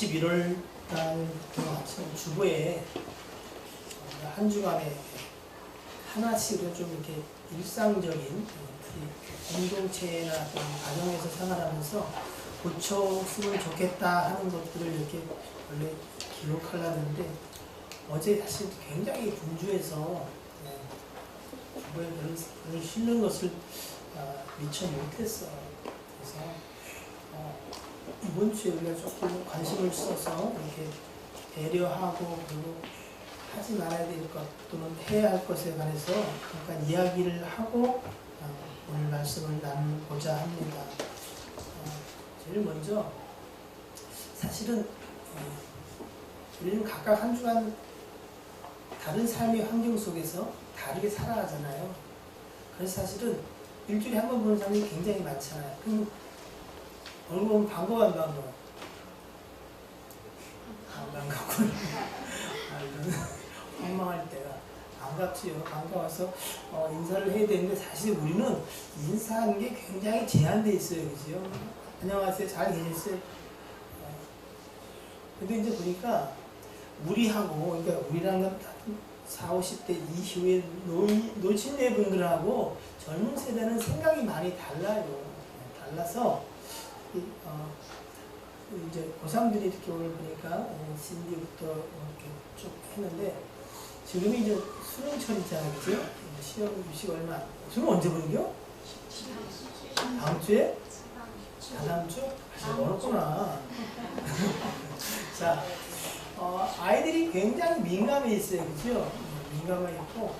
11월 달부터 주보에 한 주간에 하나씩은 좀 이렇게 일상적인 공동체나 가정에서 생활하면서 고쳤으면 좋겠다 하는 것들을 이렇게 원래 기록하려는데 어제 사실 굉장히 분주해서 주보에 글을 실는 것을 미처 못했어. 그래서 이번 주에 우리가 조금 관심을 써서 이렇게 배려하고 그리고 하지 말아야 될 것 또는 해야 할 것에 관해서 잠깐 이야기를 하고 오늘 말씀을 나누고자 합니다. 제일 먼저 사실은 우리는 각각 한 주간 다른 삶의 환경 속에서 다르게 살아가잖아요. 그래서 사실은 일주일에 한 번 보는 사람이 굉장히 많잖아요. 그럼 얼굴 보면 반가워 안 반가워? 안 반갑구나. 황망할 때가 반갑지요. 반가워서 인사를 해야 되는데 사실 우리는 인사하는 게 굉장히 제한되어 있어요. 그죠? 안녕하세요. 잘 계셨어요? 근데 이제 보니까 우리하고, 그러니까 우리라는 건 40, 50대 이후에 노친네 분들하고 젊은 세대는 생각이 많이 달라요. 달라서 이제 고3들이 이렇게 오늘 보니까 신디부터 이렇게 쭉 했는데 지금이 이제 수능철이잖아요. 그죠? 시험 유시가 얼마 안. 수능 언제 보는겨? 다음 주에? 다다음 주? 아직 멀었구나. 자, 아이들이 굉장히 민감해 있어요. 그죠? 민감해 있고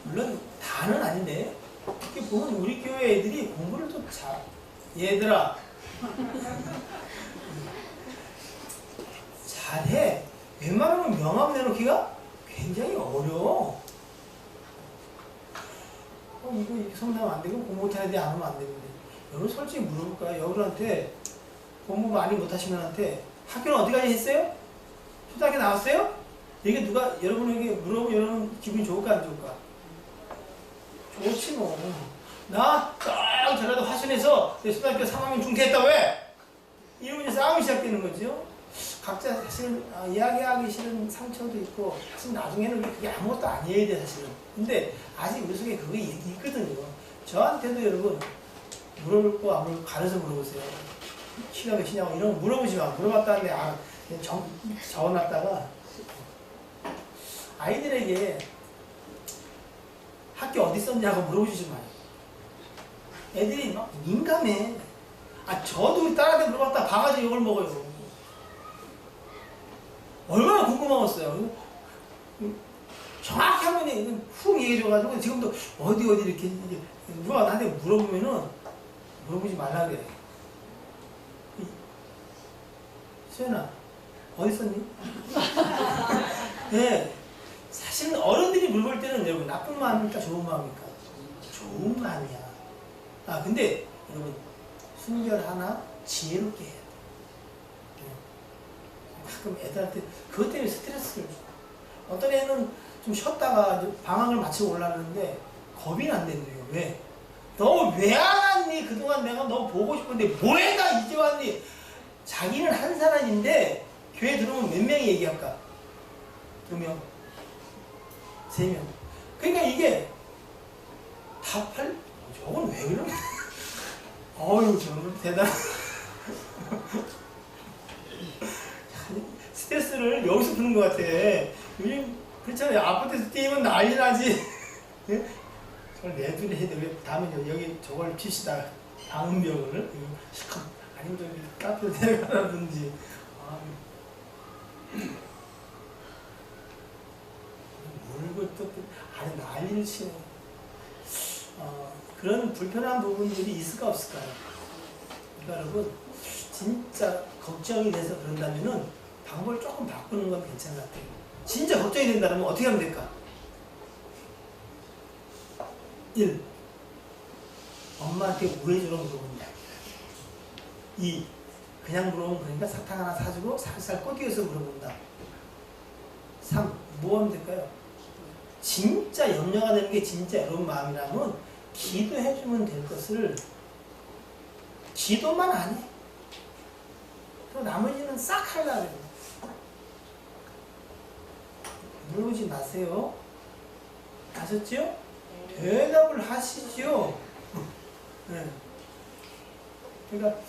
물론 다는 아닌데 이렇게 보면 우리 교회 애들이 공부를 또 얘들아 잘해. 웬만하면 명함 내놓기가 굉장히 어려워. 이거 성남 안 되고 공부 못해야 돼. 안 하면 안 되는데. 여러분 솔직히 물어볼까요? 여러분한테 공부 많이 못하시는 분한테 학교는 어디까지 했어요? 초등학교 나왔어요? 이게 누가 여러분에게 물어보면 여러분 기분이 좋을까 안 좋을까? 좋지 뭐. 나 저라도 화순에서 내 초등학교 3학년 중퇴했다 왜? 이러면 싸움이 시작되는 거죠. 각자 사실은 이야기하기 싫은 상처도 있고 사실 나중에는 그게 아무것도 아니어야 돼 사실은. 근데 아직 우리 속에 그게 있거든요. 저한테도 여러분 물어볼 거 안 물어볼 가려서 물어보세요. 키가 몇이냐고 이런 거 물어보지 마. 물어봤다는데 그냥 적어놨다가 아이들에게 학교 어디 썼냐고 물어보시지 마요. 애들이 막 민감해. 저도 딸한테 물어봤다 바가지 욕을 먹어요. 얼마나 궁금하겠어요. 정확히 한 번에 훅 얘기해줘가지고 지금도 어디 이렇게 누가 나한테 물어보면은 물어보지 말라 그래. 수연아 어디 썼니? 네. 사실은 어른들이 물어볼 때는 여러분 나쁜 마음입니까 좋은 마음입니까? 좋은 마음이야. 근데 여러분 순결 하나 지혜롭게 해야 돼. 가끔 애들한테 그것 때문에 스트레스를 줘. 어떤 애는 좀 쉬었다가 방학을 마치고 올라가는데 겁이 난다는데요. 왜? 너 왜 안 왔니? 그동안 내가 너 보고 싶은데 뭐해 나 이제 왔니? 자기는 한 사람인데 교회 들어오면 몇 명이 얘기할까? 2명? 3명? 그러니까 이게 답할? 저건 왜 그러냐? 어휴 저는 대단. 스트레스를 여기서 푸는 것 같아. 요즘 그렇잖아요. 아파트에서 뛰면 난리 나지. 저걸 내두리 해야 돼. 왜 다음에 여기 저걸 핍시다. 방음벽을 시컷 아니면 저기 카페로 데려가라든지. 물고 또 아래 난리를 치네. 그런 불편한 부분들이 있을까 없을까요? 그러니까 여러분 진짜 걱정이 돼서 그런다면은 방법을 조금 바꾸는 건 괜찮은 것 같아요. 진짜 걱정이 된다면 어떻게 하면 될까? 1. 엄마한테 우회주로 물어본다. 2. 그냥 물어보면 그러니까 사탕 하나 사주고 살살 꼬드겨서 물어본다. 3. 뭐 하면 될까요? 진짜 염려가 되는 게 진짜 여러분 마음이라면 기도해주면 될 것을 기도만 안 해. 또 나머지는 싹 하려고 해요. 물어보지 마세요. 아셨죠? 대답을 하시죠. 네. 그러니까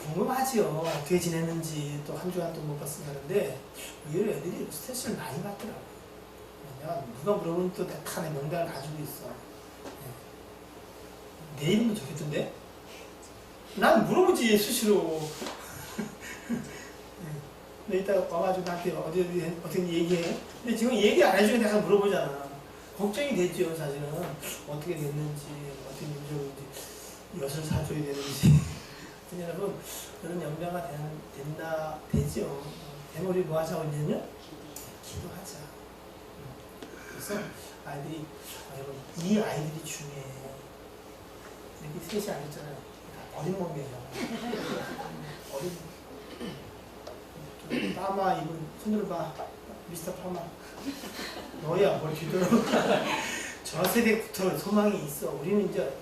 궁금하지요. 어떻게 지냈는지 또 한 주간 또 못 봤으면 하는데 의외로 애들이 스트레스를 많이 받더라고요. 왜냐면 누가 물어보면 또 칸에 명단을 가지고 있어. 네. 내 이름도 적혔던데? 난 물어보지 수시로. 근데 이따 와가지고 나한테 어떻게 얘기해. 근데 지금 얘기 안 해주니까 내가 물어보잖아. 걱정이 됐죠, 사실은. 어떻게 됐는지, 어떻게 문제인지, 엿을 사줘야 되는지. 여러분, 그런 연배가 되죠. 대머리 뭐 하자고 했냐면, 기도하자. 그래서 아이들이, 여러분, 이 아이들이 중요해. 이렇게 셋이 앉았잖아요. 어린 몸이에요. 어린 몸. 파마 입은, 손으로 봐. 미스터 파마. 너야, 뭘 뒤돌아. 저 세대부터 소망이 있어. 우리는 이제,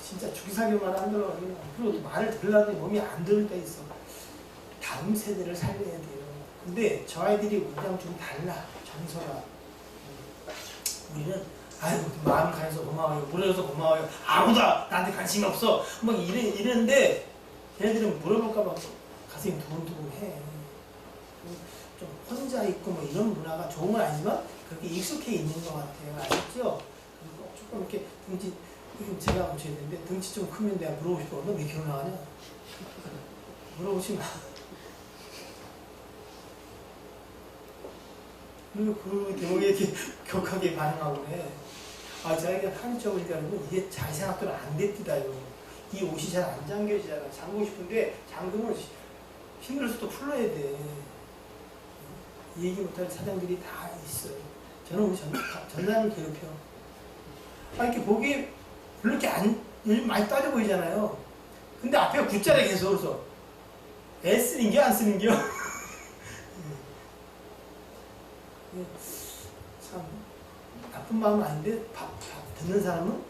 진짜 죽이사기만 하더라. 그리고 말을 들으려더니 몸이 안 들을 때 있어. 다음 세대를 살려야 돼요. 근데 저 아이들이 우리랑 좀 달라. 정서가. 우리는, 아유, 마음이 가해서 고마워요. 물어줘서 고마워요. 아무도 나한테 관심이 없어. 막 이랬는데, 걔네들은 물어볼까봐 가슴이 두근두근해. 좀 혼자 있고 뭐 이런 문화가 좋은 건 아니지만 그렇게 익숙해 있는 것 같아요. 아셨죠? 그리고 조금 이렇게 등치, 제가 고쳐야 되는데 등치 좀 크면 내가 물어보고 싶어. 너 왜 결혼하냐? 물어보지 마. 그리고 그 대목에 이렇게 격하게 반응하고 그래. 아, 자기가 한쪽 보니까 이게 잘 생각대로 안 됐디다요. 이 옷이 잘 안 잠겨지잖아. 잠그고 싶은데 잠그면 힘들어서 또 풀러야 돼. 얘기 못할 사장들이 다 있어요. 저는 우리 전남을 괴롭혀. 이렇게 보기에 별로 이렇게 요즘 많이 따져 보이잖아요. 근데 앞에가 굿자리가 계속 그래서 애 쓰는 게 안 쓰는 게요? 참 나쁜 마음은 아닌데 듣는 사람은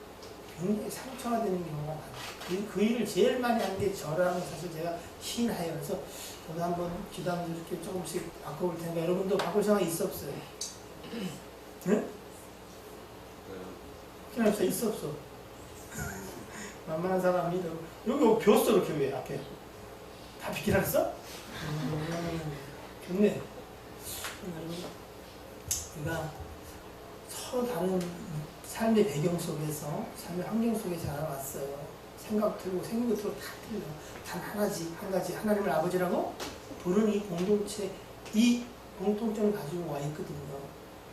굉장히 상처가 되는 경우가 많아요. 그 일을 제일 많이 하는 게 저라는 사실 제가 신하예요. 그래서 저도 한번 기도하면서 이렇게 조금씩 바꿔볼 테니까 여러분도 바꿀 생각이 있어 없어요? 응? 그냥 있어 없어? 만만한 사람이 여기 비었어 이렇게 왜 앞에 다 비키라 했어? 좋네. 우리가 서로 다른 삶의 배경 속에서 삶의 환경 속에 자라왔어요. 생각 틀고 생각도 틀고 다 틀려. 단 하나지, 한 가지 하나님을 아버지라고 부르는 이 공동체, 이 공통점을 가지고 와 있거든요.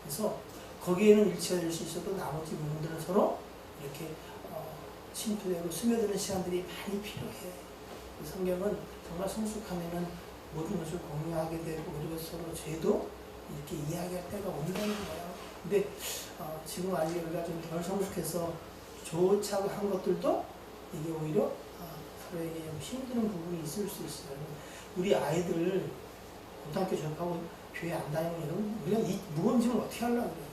그래서 거기에는 일치가 될 수 있어도 나머지 부분들은 서로 이렇게 침투되고 스며드는 시간들이 많이 필요해. 성경은 정말 성숙하면은 모든 것을 공유하게 되고 그리고 서로 죄도 이렇게 이야기할 때가 온다는 거예요. 근데 지금 아직 우리가 좀 덜 성숙해서 좋자고 한 것들도 이게 오히려 서로에게 좀 힘드는 부분이 있을 수 있어요. 우리 아이들 고등학교 졸업하고 교회 안 다니면 여러분 우리가 이 무거운 짐을 어떻게 하려고 그래요?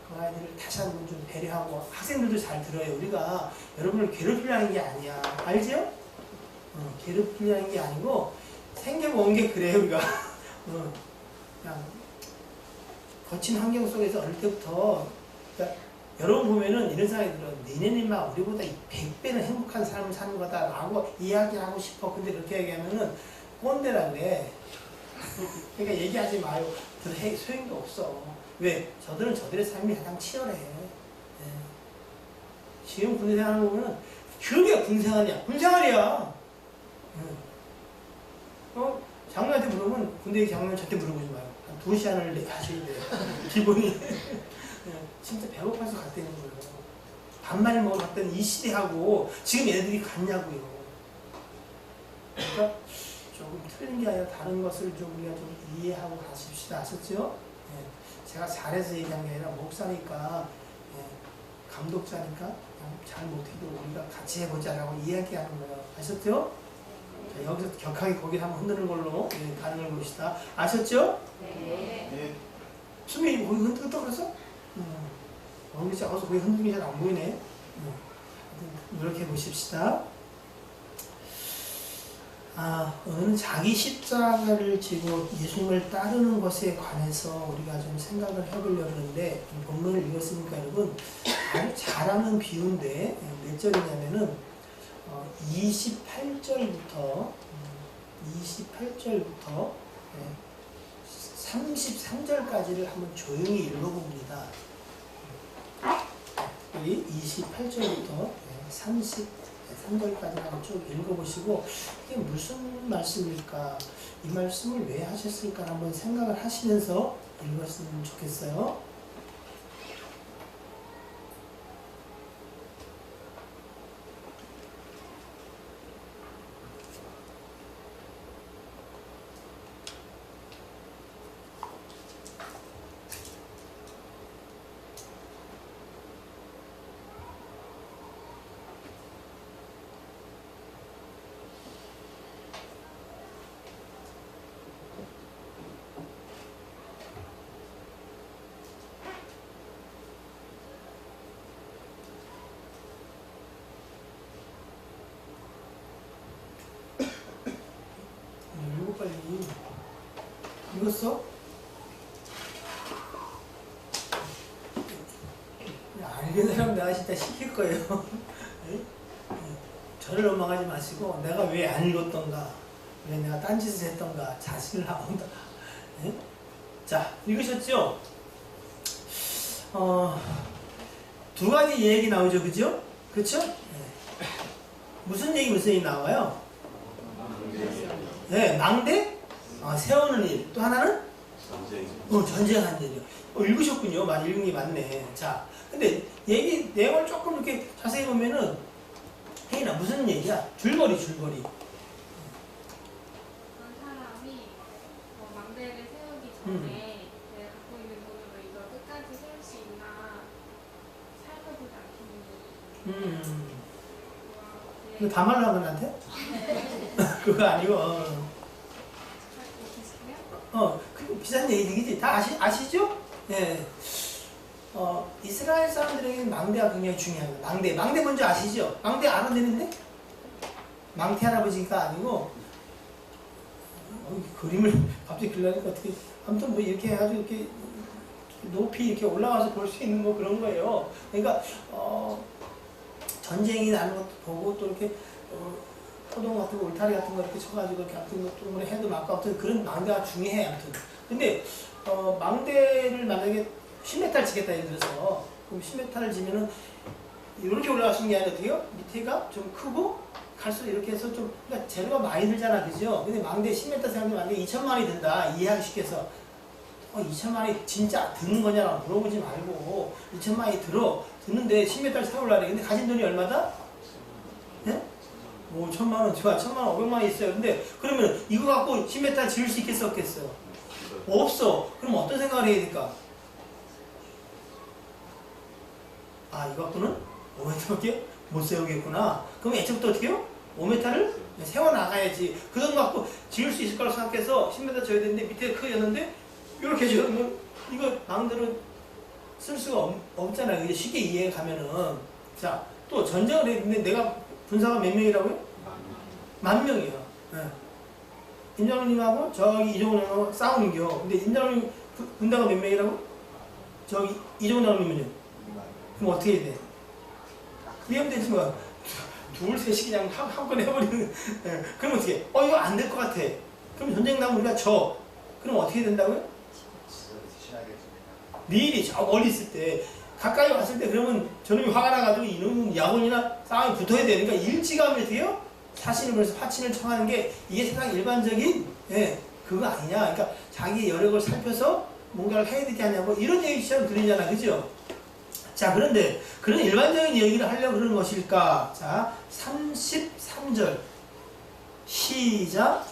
그 아이들을 다시 한번 좀 배려하고 학생들도 잘 들어요. 우리가 여러분을 괴롭히려는 게 아니야. 알죠? 괴롭히려는 게 아니고 생겨본 게 그래요. 우리가 그냥 거친 환경 속에서 어릴 때부터 그러니까 여러분 보면은 이런 생각이 들어요. 니네는 막 우리보다 100배는 행복한 삶을 사는 거다라고 이야기하고 싶어. 근데 그렇게 얘기하면은 꼰대라 그래. 그러니까 얘기하지 마요. 소용도 없어. 왜? 저들은 저들의 삶이 가장 치열해. 지금 군대 생활하는 거 보면은 그게 군생활이야. 군생활이야. 장로한테 물어보면 군대 장로는 절대 물어보지 마요. 한 2시간을 하셔야 돼요. 기본이. 진짜 배고파서 갔다는 거예요. 반말 먹으러 갔더니 이 시대하고 지금 애들이 같냐고요. 그러니까 조금 틀린 게 아니라 다른 것을 좀 우리가 좀 이해하고 가십시다. 아셨죠? 제가 잘해서 얘기한 게 아니라 목사니까 감독자니까 잘 못해도 우리가 같이 해보자라고 이야기하는 거예요. 아셨죠? 자, 여기서 격하게 고개를 한번 흔드는 걸로 반응을 봅시다. 아셨죠? 네. 수민이 고개 흔들었다 그래서? 얼굴이 작아서 고개 흔드는 게 잘 안 보이네. 노력해 보십시다. 오늘은 자기 십자가를 지고 예수님을 따르는 것에 관해서 우리가 좀 생각을 해보려고 하는데, 본문을 읽었으니까 여러분, 아주 잘하는 비유인데, 몇 절이냐면은, 28절부터 33절까지를 한번 조용히 읽어봅니다. 우리 28절부터 33절까지 한번 쭉 읽어보시고, 이게 무슨 말씀일까, 이 말씀을 왜 하셨을까 한번 생각을 하시면서 읽었으면 좋겠어요. 빨리 읽었어? 알는 사람 내가 진짜 시킬 거예요. 저를 원망하지 마시고, 내가 왜 안 읽었던가, 왜 내가 딴짓을 했던가 자신을 나온다. 자, 읽으셨죠? 두 가지 얘기 나오죠, 그죠? 그쵸? 무슨 얘기 나와요? 네, 망대? 세우는 일. 또 하나는? 전쟁하는 일이요. 읽으셨군요. 많이 읽은 게 맞네. 자, 근데 얘기, 내용을 조금 이렇게 자세히 보면은, 혜인아, 무슨 얘기야? 줄거리. 어떤 사람이 망대를 세우기 전에 내가 갖고 있는 돈으로 이걸 끝까지 세울 수 있나 살펴보지 않겠니? 이거 다 말라고 나한테? 그거 아니고, 그 비싼 얘기지. 다 아시죠? 예. 이스라엘 사람들에게는 망대가 굉장히 중요합니다. 망대 먼저 아시죠? 망대 알아내는데? 망태 할아버지가 아니고, 그림을 갑자기 그리려니까 어떻게, 아무튼 뭐 이렇게 해가지고 이렇게 높이 이렇게 올라가서 볼 수 있는 뭐 그런 거예요. 그러니까, 전쟁이 나는 것도 보고 또 이렇게, 포동 같은 거, 울타리 같은 거 이렇게 쳐가지고 이렇게 아무튼 뭐 해도 맞고 아무튼 그런 망대가 중요해, 아무튼. 근데, 망대를 만약에 10m를 지겠다, 예를 들어서. 그럼 10m를 지면은, 이렇게 올라갈 수 있는 게 아니라 어떻게요? 밑에가 좀 크고, 갈수록 이렇게 해서 좀, 그러니까 재료가 많이 들잖아, 그죠? 근데 망대 10m 생각하면 만약에 2천만 원이 든다, 이해하기 쉽게서. 2천만 원이 진짜 드는 거냐라고 물어보지 말고, 2천만 원이 드는데 10m를 세우려고 해. 근데 가진 돈이 얼마다? 네? 뭐 5천만 원, 좋아, 1천만 원, 500만 원 있어요. 근데 그러면 이거 갖고 10m 지을 수 있겠어, 없겠어? 없어. 그럼 어떤 생각을 해야 될까? 이거 갖고는 5m밖에 못 세우겠구나. 그럼 애초부터 어떻게 해요? 5m를 세워나가야지. 그 돈 갖고 지을 수 있을 거라고 생각해서 10m 져야 되는데 밑에 크였는데 이렇게 지으면 이거 마음대로 쓸 수가 없잖아요. 이게 쉽게 이해해 가면은. 자, 또 전쟁을 했는데 내가 군사가 몇 명이라고요? 10,000명이에요. 네. 임장훈님하고 저기 이종훈님하고 싸우는겨. 근데 임장훈님 군대가 몇 명이라고? 저기 이종훈 장군님은요? 그럼 어떻게 해야 돼? 위험되지 뭐. 둘, 셋이 그냥 한번 해버리는. 네. 그럼 어떻게 해? 이거 안 될 것 같아. 그럼 전쟁 나면 우리가 져. 그럼 어떻게 된다고요? 미리 저 멀리 있을 때, 가까이 왔을 때 그러면 저놈이 화가 나가지고 이놈 야군이나 싸움이 붙어야 되니까 일찌감이 어떻게 해요? 사신을 벌여서 파친을 청하는 게 이게 세상 일반적인 그거 아니냐. 그러니까 자기의 여력을 살펴서 뭔가를 해야 되지 않냐고 이런 얘기처럼 들리잖아. 그죠? 자, 그런데 그런 일반적인 얘기를 하려고 그러는 것일까? 자, 33절 시작.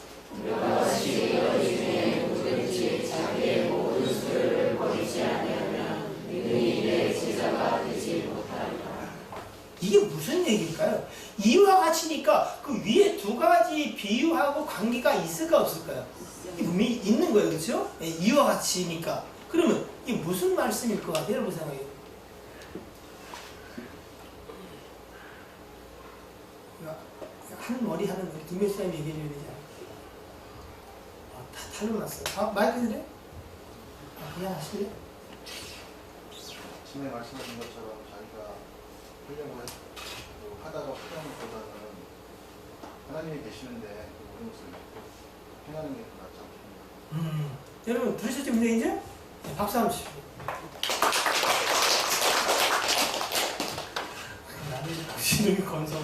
이게 무슨 얘기일까요? 이와 같이니까 그 위에 두 가지 비유하고 관계가 있을까 없을까요? 이게 분명히 있는 거예요. 그렇죠? 이와 같이니까. 그러면 이게 무슨 말씀일 것 같아요? 여러분 생각해요. 한 머리 하는 거 김혜수 사람이 얘기해줘야 되지 않아? 다 탈로 났어. 마이크 드래? 그냥 하실래? 지금 말씀하신 것처럼 자기가 하려고 하다가 후련보다는 하나님이 계시는데 우리 모습을 행하는 게 더 낫지 않겠나. 여러분 들으셨죠? 근데 이제 네, 박수 한번 주시고. 나는 당신을 건성.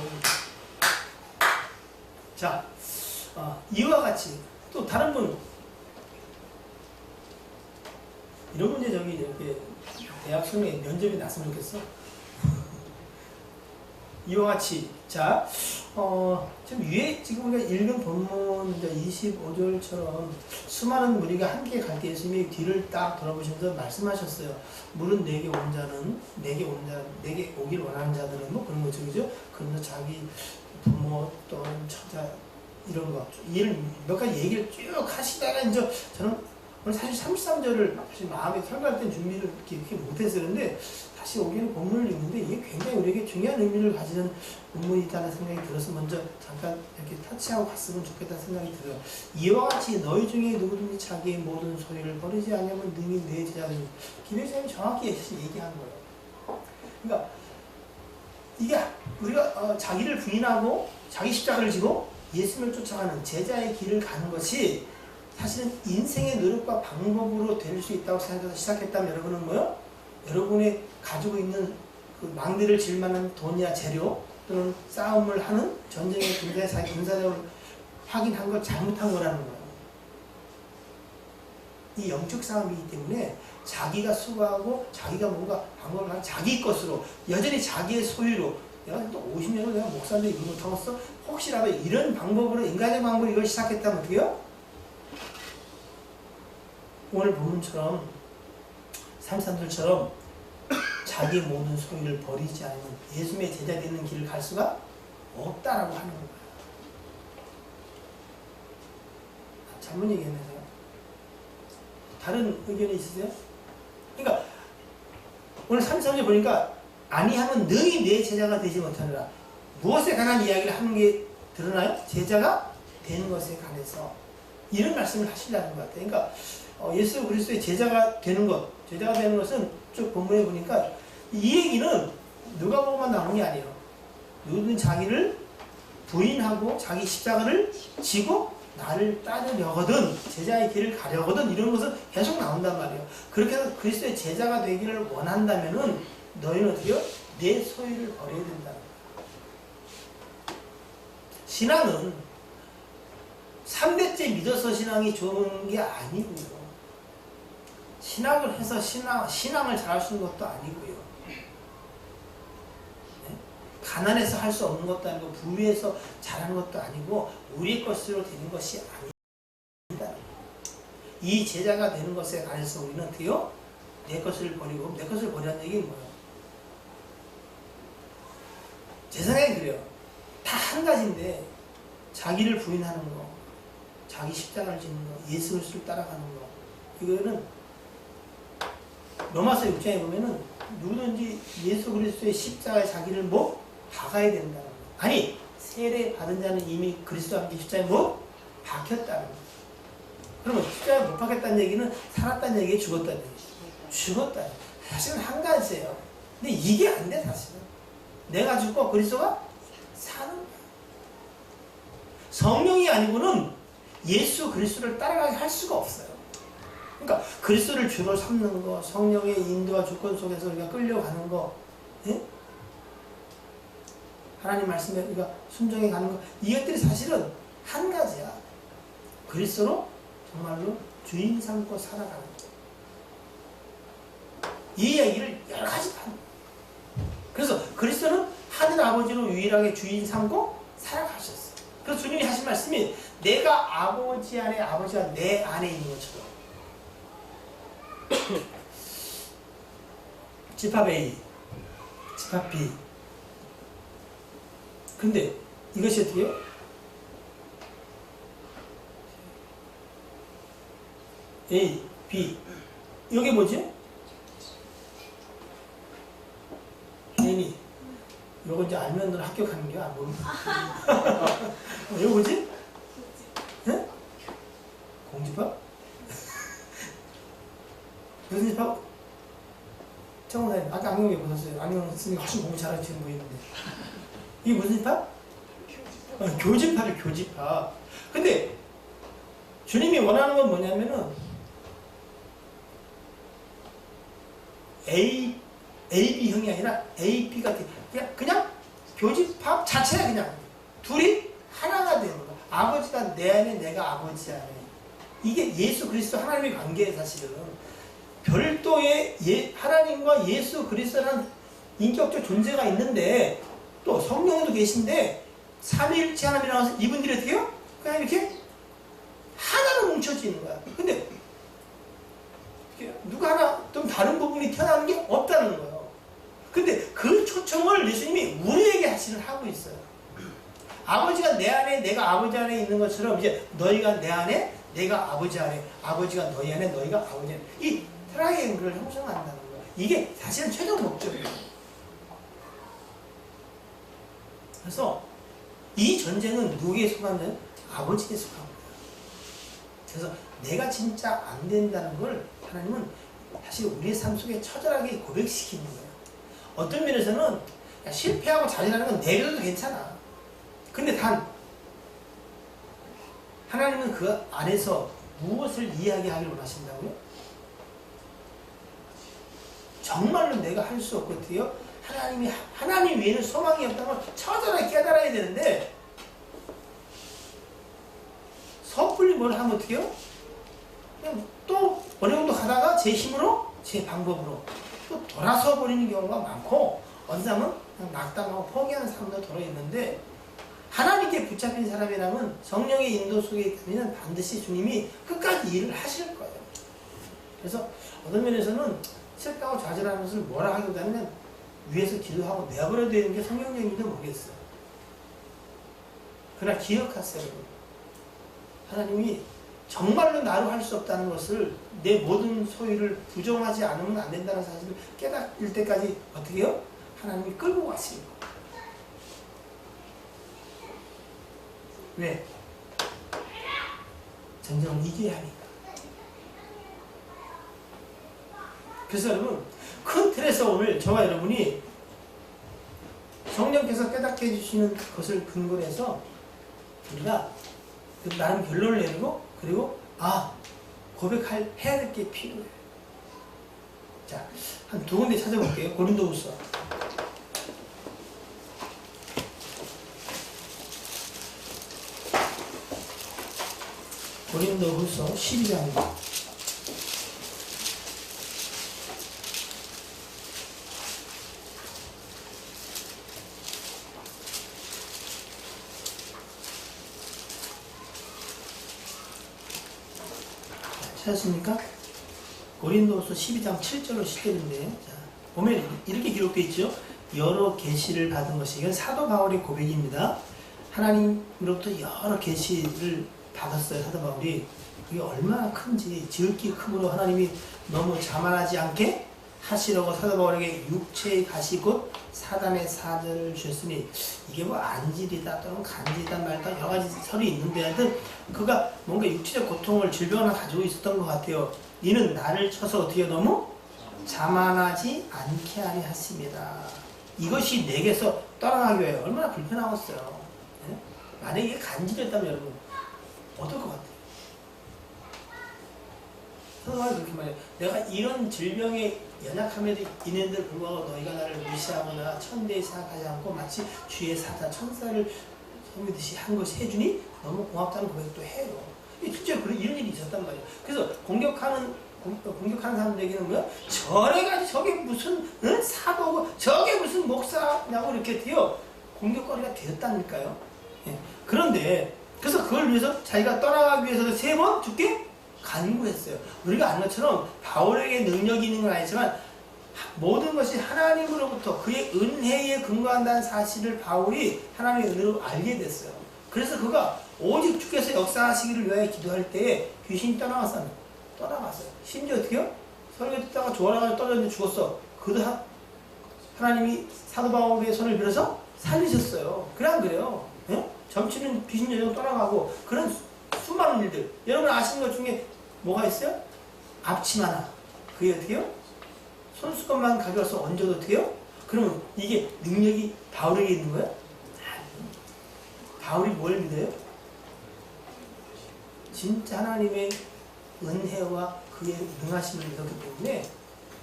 자, 이와 같이 또 다른 분 이런 문제 저기 이렇게 대학 수능에 면접이 났으면 좋겠어. 이와 같이 자, 지금 위에 지금 우리가 읽은 본문 25절처럼 수많은 무리가 함께 갈 때 예수님이 뒤를 딱 돌아보시면서 말씀하셨어요. 물은 내게 온 자는 내게 오길 원하는 자들은 뭐 그런 거죠, 그죠? 그러면서 자기 부모 또는 처자 이런 거 이런 몇 가지 얘기를 쭉 하시다가 이제 저는 오늘 사실 33절을 사실 마음에 설교할 때 준비를 이렇게 못했어요. 그런데 다시 오기는 본문을 읽는데 이게 굉장히 우리에게 중요한 의미를 가지는 본문이다는 생각이 들어서 먼저 잠깐 이렇게 터치하고 갔으면 좋겠다는 생각이 들어요. 이와 같이 너희 중에 누구든지 자기의 모든 소유를 버리지 않으면 능히 내 제자들. 김혜수님이 정확히 얘기한 거예요. 그러니까 이게 우리가 자기를 부인하고 자기 십자가를 지고 예수님을 쫓아가는 제자의 길을 가는 것이 사실은 인생의 노력과 방법으로 될 수 있다고 생각해서 시작했다면 여러분은 뭐요? 여러분이 가지고 있는 그 망대를 질 만한 돈이나 재료 또는 싸움을 하는 전쟁의 군사력을 확인한 걸 잘못한 거라는 거예요. 이 영적 싸움이기 때문에 자기가 수고하고 자기가 뭔가 방법을 하는 자기 것으로 여전히 자기의 소유로 내가 또 50년을 내가 목사인데 이거 못하겠어? 혹시라도 이런 방법으로 인간의 방법으로 이걸 시작했다면 어떻게 해요? 오늘 본문처럼 33절처럼 자기 모든 소유를 버리지 않으면 예수님의 제자 되는 길을 갈 수가 없다라고 하는 거예요. 잘못 얘기했네요. 다른 의견이 있으세요? 그러니까 오늘 33절 보니까 아니하면 능히 내 제자가 되지 못하느라 무엇에 관한 이야기를 하는 게 드러나요? 제자가 되는 것에 관해서 이런 말씀을 하시려는 것 같아요. 그러니까 예수 그리스도의 제자가 되는 것은 쭉 본문에 보니까 이 얘기는 누가복음만 나오는 게 아니에요. 누구든 자기를 부인하고 자기 십자가를 지고 나를 따르려거든 제자의 길을 가려거든 이런 것은 계속 나온단 말이에요. 그렇게 해서 그리스도의 제자가 되기를 원한다면은 너희는 어떻게 해요? 내 소유를 버려야 된다는 거예요. 신앙은 3대째 믿어서 신앙이 좋은 게 아니고요. 신학을 해서 신앙을 잘할 수 있는 것도 아니고요. 네? 가난해서 할 수 없는 것도 아니고 부유해서 잘하는 것도 아니고 우리 것으로 되는 것이 아니다. 이 제자가 되는 것에 관해서 우리는 어떻게 해요? 내 것을 버리고 내 것을 버리라는 얘기는 뭐예요? 제 생각에 그래요. 다 한 가지인데 자기를 부인하는 거 자기 십자가를 짓는 거, 예수 그리스도를 따라가는 거, 이거는 로마서 6장에 보면은 누구든지 예수 그리스도의 십자가에 자기를 박아야 된다는 거. 아니 세례 받은 자는 이미 그리스도와 함께 십자가에 박혔다는 거. 그러면 십자가에 못 박혔다는 얘기는 살았다는 얘기에 죽었다는 얘기죠. 죽었다는 얘기. 사실은 한 가지예요. 근데 이게 안 돼 사실은. 내가 죽고 그리스도가 사는 거야. 성령이 아니고는 예수 그리스도를 따라가게 할 수가 없어요. 그러니까 그리스도를 주로 삼는 거, 성령의 인도와 조건 속에서 우리가 끌려가는 거, 예? 하나님 말씀에 우리가 순종해 가는 거, 이것들이 사실은 한 가지야. 그리스도로 정말로 주인 삼고 살아가는 거. 이 얘기를 여러 가지 하는 거예요. 그래서 그리스도는 하늘 아버지로 유일하게 주인 삼고 살아가셨어요. 그래서 주님이 하신 말씀이 내가 아버지 안에 아버지가 내 안에 있는 것처럼 집합 A, 집합 B. 근데 이것이 어떻게 해요? A, B. 여기 뭐지? N이 요 요거 이제 알면 너 합격하는 거야. 안 보면. 이거 뭐지? 응? 공집밥? 무슨 집밥? 정원사님, 아까 안경 왜 보셨어요? 안경 쓰니까 훨씬 공부 잘하시는 보이는데. 이게 무슨 집밥? 교집합이 교집합. 근데 주님이 원하는 건 뭐냐면은 AB형이 아니라 AP 같은 그냥 교집합 자체야. 그냥 둘이 하나가 되는 거야. 아버지가 내 안에, 내가 아버지 안에. 이게 예수 그리스도 하나님의 관계예요. 사실은 별도의 하나님과 예수 그리스도라는 인격적 존재가 있는데 또 성령도 계신데 삼위일체 하나님이라고 해서 이분들이 어떻게 해요? 그냥 이렇게 하나로 뭉쳐지는 거야. 근데 누가 하나 좀 다른 부분이 태어나는 게 없다는 거예요. 근데 그 초청을 예수님이 우리에게 하고 있어요. 아버지가 내 안에, 내가 아버지 안에 있는 것처럼 이제 너희가 내 안에, 내가 아버지 안에, 아버지가 너희 안에, 너희가 아버지 안에, 이 트라이앵글을 형성한다는 거예요. 이게 사실은 최종 목적이에요. 그래서 이 전쟁은 누구에게 속하냐면 아버지에게 속한 거예요. 그래서 내가 진짜 안 된다는 걸 하나님은 사실 우리의 삶 속에 처절하게 고백시키는 거예요. 어떤 면에서는 실패하고 자진하는 건 내려도 괜찮아. 근데 단 하나님은 그 안에서 무엇을 이야기하기를 원하신다고요? 정말로 내가 할 수 없거든요. 하나님 외에는 소망이 없다는 걸 처절하게 깨달아야 되는데 섣불리 뭘 하면 어떻게 해요? 그냥 또 어느 정도 가다가 제 힘으로, 제 방법으로 또 돌아서 버리는 경우가 많고 어느 사람은 그냥 낙담하고 포기하는 사람도 들어있는데 하나님께 붙잡힌 사람이라면 성령의 인도 속에 있다면 반드시 주님이 끝까지 일을 하실 거예요. 그래서 어떤 면에서는 실패하고 좌절하는 것을 뭐라 하기보다는 위에서 기도하고 내버려야 되는 게 성령님인지도 모르겠어요. 그러나 기억하세요. 하나님이 정말로 나로 할 수 없다는 것을 내 모든 소유를 부정하지 않으면 안 된다는 사실을 깨닫을 때까지 어떻게 해요? 하나님이 끌고 가시는 거예요. 왜? 전쟁을 이겨야 하니까. 그래서 여러분 큰 틀에서 오늘 저와 여러분이 성령께서 깨닫게 해주시는 것을 근거로 해서 우리가 나름 결론을 내리고 그리고 해야 될 게 필요해요. 자, 한 두 군데 찾아볼게요. 고린도후서. 고린도후서 12장입니다. 찾았습니까? 고린도후서 12장 7절로 10절인데 보면 이렇게 기록되어 있죠. 여러 계시를 받은 것이 이건 사도 바울의 고백입니다. 하나님으로부터 여러 계시를 받았어요. 사도 바울이. 그게 얼마나 큰지 지극히 크므로 하나님이 너무 자만하지 않게 하시려고 사도 바울에게 육체의 가시 곧 사단의 사자를 주셨으니 이게 뭐 안질이다 또는 간질이다 말다 여러 가지 설이 있는데 하여튼 그가 뭔가 육체적 고통을 질병을 가지고 있었던 것 같아요. 이는 나를 쳐서 어떻게 너무 자만하지 않게 하려 하십니다. 이것이 내게서 떠나가기 위해 얼마나 불편하겠어요. 네? 만약에 이게 간질이었다면 여러분 어떨 것 같아요? 성경이 그렇게 말해요. 내가 이런 질병에 연약함에도 있는데 불구하고 너희가 나를 무시하거나 천대에 생각하지 않고 마치 주의 사자 천사를 섬기듯이 한 것이 해주니 너무 고맙다는 고백도 해요. 실제로 이런 일이 있었단 말이에요. 그래서 공격하는 사람들에게는 뭐야? 저래가지고 저게 무슨 사도고 저게 무슨 목사냐고 이렇게 돼요. 공격거리가 되었다니까요. 예. 그런데 그래서 그걸 위해서 자기가 떠나가기 위해서 3번 죽게 간구했어요. 우리가 아는 것처럼 바울에게 능력이 있는 건 아니지만 모든 것이 하나님으로부터 그의 은혜에 근거한다는 사실을 바울이 하나님의 은혜로 알게 됐어요. 그래서 그가 오직 주께서 역사하시기를 위하여 기도할 때에 귀신이 떠나갔어요. 심지어 어떻게요? 설교 듣다가 조아라가 떨어졌는데 죽었어. 그도 하나님이 사도 바울의 손을 빌어서 살리셨어요. 그래 안 그래요? 예? 점치는 귀신 여정 떠나가고 그런 수많은 일들. 여러분 아시는 것 중에 뭐가 있어요? 앞치마 하나. 그게 어떻게 해요? 손수건만 가져와서 얹어도 어떻게 해요? 그러면 이게 능력이 바울에게 있는 거야? 바울이 뭘 믿어요? 진짜 하나님의 은혜와 그의 능하심을 믿었기 때문에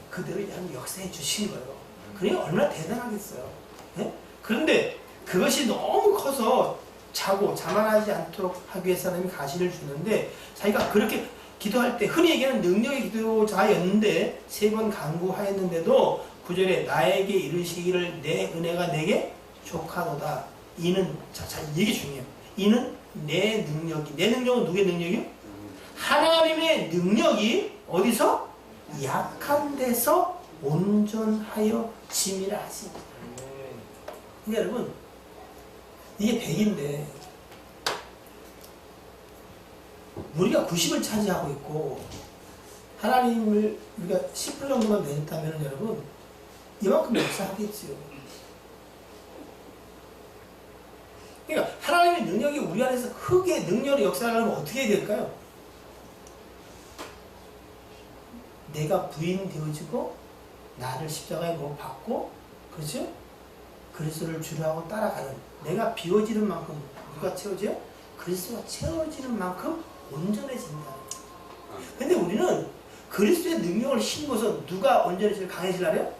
그대로 하나님 역사해 주신 거예요. 그러니 얼마나 대단하겠어요. 예? 그런데 그것이 너무 커서 자만하지 않도록 하기 위해서 하나님이 가시를 주는데 자기가 그렇게 기도할 때 흔히 얘기하는 능력의 기도자였는데 3번 간구하였는데도 9절에 나에게 이르시기를 내 은혜가 내게 족하도다. 이는 자 이게 중요해요. 이는 내 능력이 내 능력은 누구의 능력이요? 하나님의 능력이 어디서? 약한 데서 온전하여 짐이라 하십니다. 그러니까 여러분 이게 100인데 우리가 90을 차지하고 있고 하나님을 우리가 10% 정도만 냈다면 여러분 이만큼 역사하겠지요. 그러니까 하나님의 능력이 우리 안에서 크게 능력의 역사를 하려면 어떻게 해야 될까요? 내가 부인 되어지고 나를 십자가에 못 박고 그렇죠? 그리스도를 주로 하고 따라가는 내가 비워지는 만큼 누가 채워져요? 그리스도가 채워지는 만큼 온전해진다. 근데 우리는 그리스도의 능력을 힘입어서 누가 온전해질 강해지려요?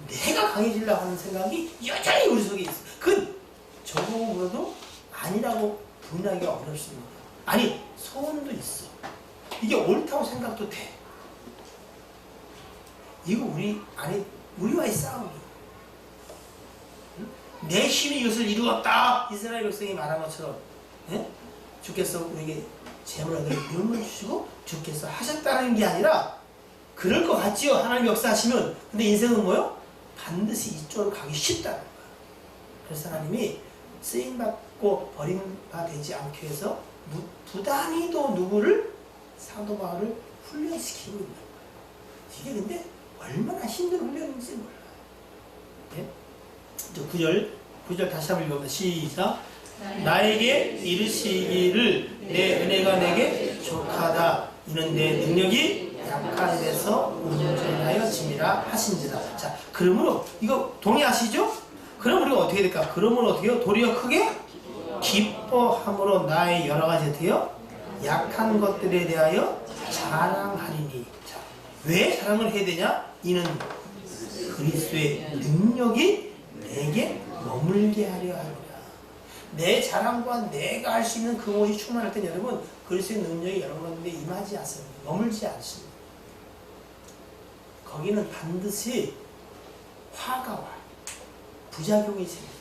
내가 강해지려고 하는 생각이 여전히 우리 속에 있어. 그 저공으로도 아니라고 분하기가 어렵습니다. 아니 소원도 있어. 이게 옳다고 생각도 돼. 이거 우리 안에 우리와의 싸움이에요. 내 힘이 이것을 이루었다. 이스라엘 백성이 말한 것처럼 주께서 우리에게 재물을 명을 주시고 주께서 하셨다는 게 아니라 그럴 것 같지요. 하나님 역사하시면. 근데 인생은 뭐요? 반드시 이쪽으로 가기 쉽다는 거예요. 그래서 하나님이 쓰임받고 버림받지 않기 위해서 부단히도 누구를? 사도 바울을 훈련시키고 있는 거예요. 이게 근데 얼마나 힘든 훈련인지 몰라요. 네? 9절 다시 한번 읽어봅니다. 시작. 나에게 이르시기를 내 은혜가 내게 족하다. 이는 내 능력이 약한 데서 온전하여 짐이라 하신지라. 자, 그러므로 이거 동의하시죠? 그럼 우리가 어떻게 될까? 그러므로 어떻게 해요? 도리어 크게 기뻐함으로 나의 여러 가지 어떻게요? 약한 것들에 대하여 자랑하리니. 자, 왜 자랑을 해야 되냐? 이는 그리스도의 능력이 내게 머물게 하려 하리라. 내 자랑과 내가 할 수 있는 그것이 충만할 때 여러분 그리스도의 능력이 여러분한테 임하지 않습니다. 머물지 않습니다. 거기는 반드시 화가 와요. 부작용이 생깁니다.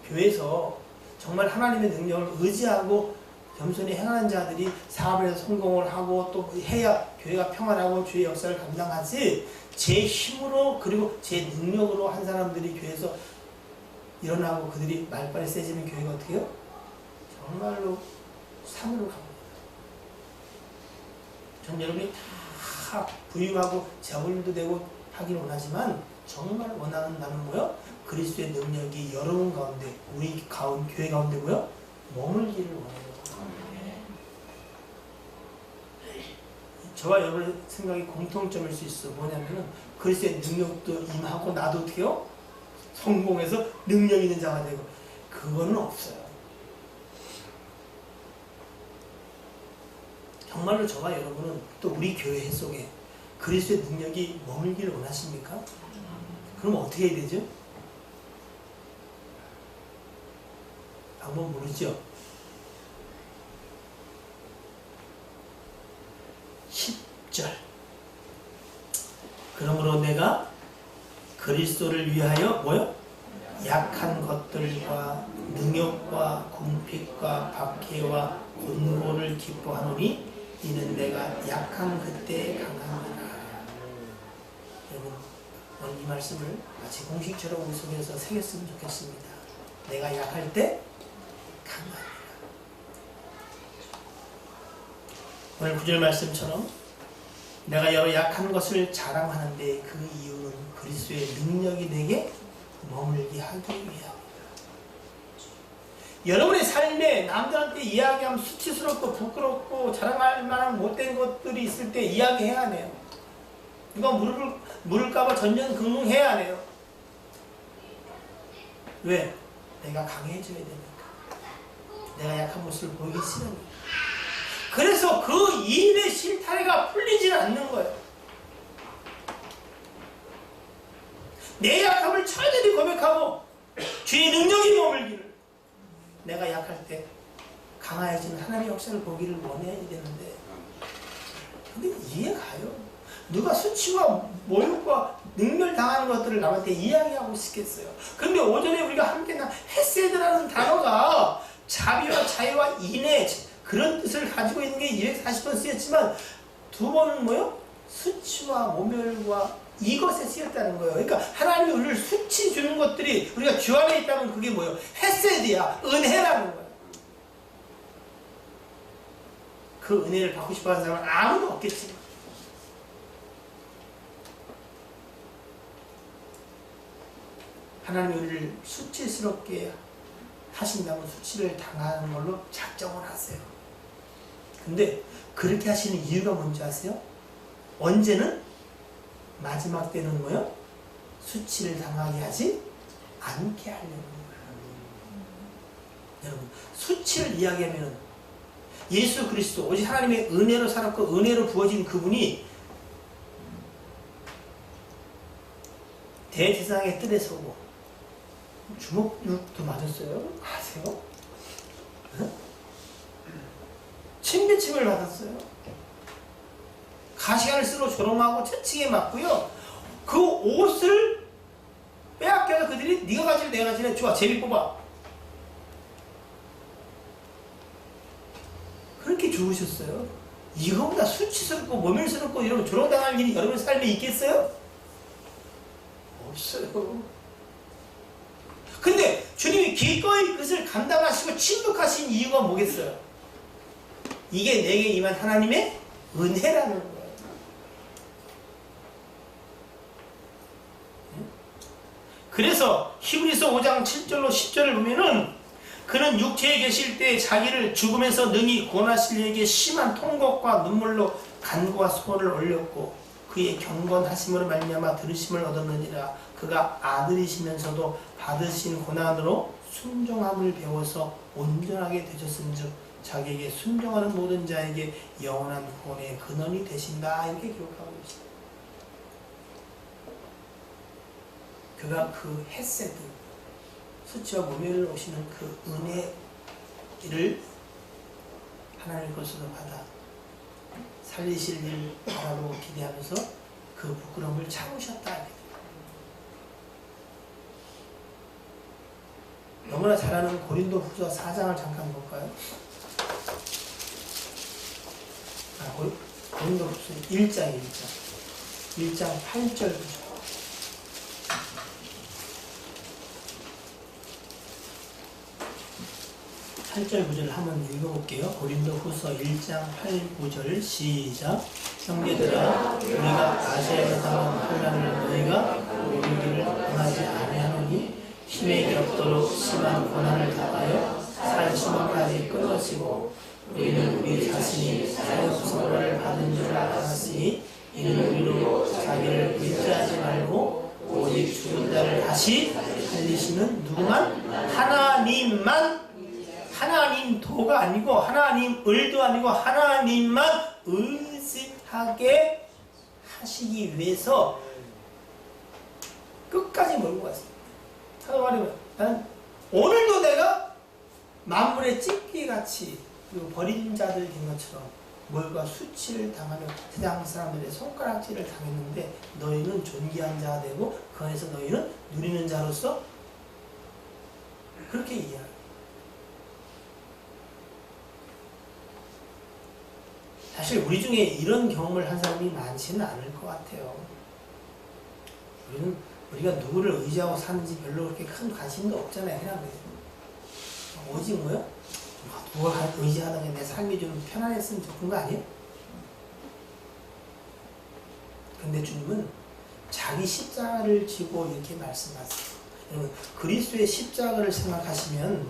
교회에서 정말 하나님의 능력을 의지하고 겸손히 행하는 자들이 사업을 해서 성공을 하고 또 해야 교회가 평안하고 주의 역사를 감당하지 제 힘으로 그리고 제 능력으로 한 사람들이 교회에서 일어나고 그들이 말빨이 세지는 교회가 어떻게 해요? 정말로 산으로 갑니다. 전 여러분이 다 부유하고 재물도 되고 하기를 원하지만 정말 원하는 나는 뭐요? 그리스도의 능력이 여러분 가운데 우리 교회 가운데 뭐요? 머물기를 원해요. 저와 여러분의 생각이 공통점일 수 있어. 뭐냐면은 그리스도의 능력도 임하고 나도 어떻게 해요? 성공해서 능력 있는 자가 되고 그거는 없어요. 정말로 저와 여러분은 또 우리 교회 속에 그리스도의 능력이 머물기를 원하십니까? 그럼 어떻게 해야 되죠? 방법 모르죠? 10절. 그러므로 내가 그리스도를 위하여 뭐요? 약한 것들과 능욕과 궁핍과 박해와 곤고를 기뻐하노니 이는 내가 약한 그때 강함이라. 여러분 오늘 이 말씀을 마치 공식처럼 우리 속에서 새겼으면 좋겠습니다. 내가 약할 때 강함이라. 오늘 9절 말씀처럼 내가 여러 약한 것을 자랑하는데 그 이유는 그리스도의 능력이 내게 머물게 하기 위함이다. 여러분의 삶에 남들한테 이야기하면 수치스럽고 부끄럽고 자랑할 만한 못된 것들이 있을 때 이야기해야 하네요. 누가 물을까봐 전전긍긍해야 하네요. 왜? 내가 강해져야 되니까. 내가 약한 모습을 보이기 싫으니까. 그래서 그 일의 실타래가 풀리지는 않는 거예요. 내 약함을 철저히 고백하고 주의 능력이 머물기를. 내가 약할 때 강화해지는 하나님의 역사를 보기를 원해야 되는데, 근데 이해가요? 누가 수치와 모욕과 능멸당하는 것들을 남한테 이야기하고 싶겠어요. 근데 오전에 우리가 함께 난 헤세드라는 단어가 자비와 자유와 인애 그런 뜻을 가지고 있는 게 240번 쓰였지만 두 번은 뭐요? 수치와 모멸과 이것에 쓰였다는 거예요. 그러니까 하나님이 우리를 수치 주는 것들이 우리가 주 안에 있다면 그게 뭐예요? 헤세드야, 은혜라는 거예요. 그 은혜를 받고 싶어하는 사람은 아무도 없겠지. 하나님이 우리를 수치스럽게 하신다면 수치를 당하는 걸로 작정을 하세요. 근데 그렇게 하시는 이유가 뭔지 아세요? 언제는? 마지막 때는 뭐요? 수치를 당하게 하지 않게 하려는 거예요. 여러분, 수치를 이야기하면 예수 그리스도 오직 하나님의 은혜로 살았고 은혜로 부어진 그분이 대제사장의 뜰에 서고 주먹도 맞았어요. 아세요? 침배침을 받았어요. 가시관을 쓰러 조롱하고 채찍에 맞고요. 그 옷을 빼앗겨서 그들이 네가 가질래 내가 가질래 좋아 제비 뽑아. 그렇게 죽으셨어요. 이거보다 수치스럽고 모멸스럽고 이런 조롱당할 일이 여러분의 삶에 있겠어요? 없어요. 근데 주님이 기꺼이 그것을 감당하시고 침묵하신 이유가 뭐겠어요? 이게 내게 임한 하나님의 은혜라는 거예요. 그래서 히브리서 5장 7절로 10절을 보면은 그는 육체에 계실 때 자기를 죽으면서 능히 구원하실 이에게 심한 통곡과 눈물로 간구와 소원을 올렸고 그의 경건하심으로 말미암아 들으심을 얻었느니라. 그가 아들이시면서도 받으신 고난으로 순종함을 배워서 온전하게 되셨은즉 자기에게 순종하는 모든 자에게 영원한 구원의 근원이 되신다. 이렇게 기록하고 있습니다. 그가 그 헤세드, 수치와 모멸을 오시는 그 은혜를 하나님의 것으로 받아 살리실 일을 바라보고 기대하면서 그 부끄러움을 참으셨다. 너무나 잘 아는 고린도 후서 4장을 잠깐 볼까요? 고린도 후서 1장 8절 보죠. 8절 9절 한번 읽어볼게요. 고린도 후서 1장 8, 9절 시작. 형제들아 우리가 아시아에서 당한 혼란을 너희가 우리를 당하지 아니하노니 힘에 겹도록 심한 고난을 당하여 살수만까지 끊어지고 우리는 우리 자신이 사형선고를 받은 줄 알았으니 이는 우리로 자기를 의지하지 말고 오직 죽은 자를 다시 살리시는 누구만? 하나님만. 하나님도가 아니고 하나님을도 아니고 하나님만 의지하게 하시기 위해서 끝까지 몰고 갔습니다. 하다 말하면 난 오늘도 내가 만물의 찢기같이 그리고 버린 자들 된 것처럼 뭘과 수치를 당하며 세상 사람들의 손가락질을 당했는데 너희는 존귀한 자가 되고 그 안에서 너희는 누리는 자로서 그렇게 이해합니다. 사실 우리 중에 이런 경험을 한 사람이 많지는 않을 것 같아요. 우리가 누구를 의지하고 사는지 별로 그렇게 큰 관심도 없잖아요. 그냥 오직 뭐요? 누가 의지하다가 내 삶이 좀 편안했으면 좋은 거 아니에요? 근데 주님은 자기 십자가를 지고 이렇게 말씀하세요. 그리스도의 십자가를 생각하시면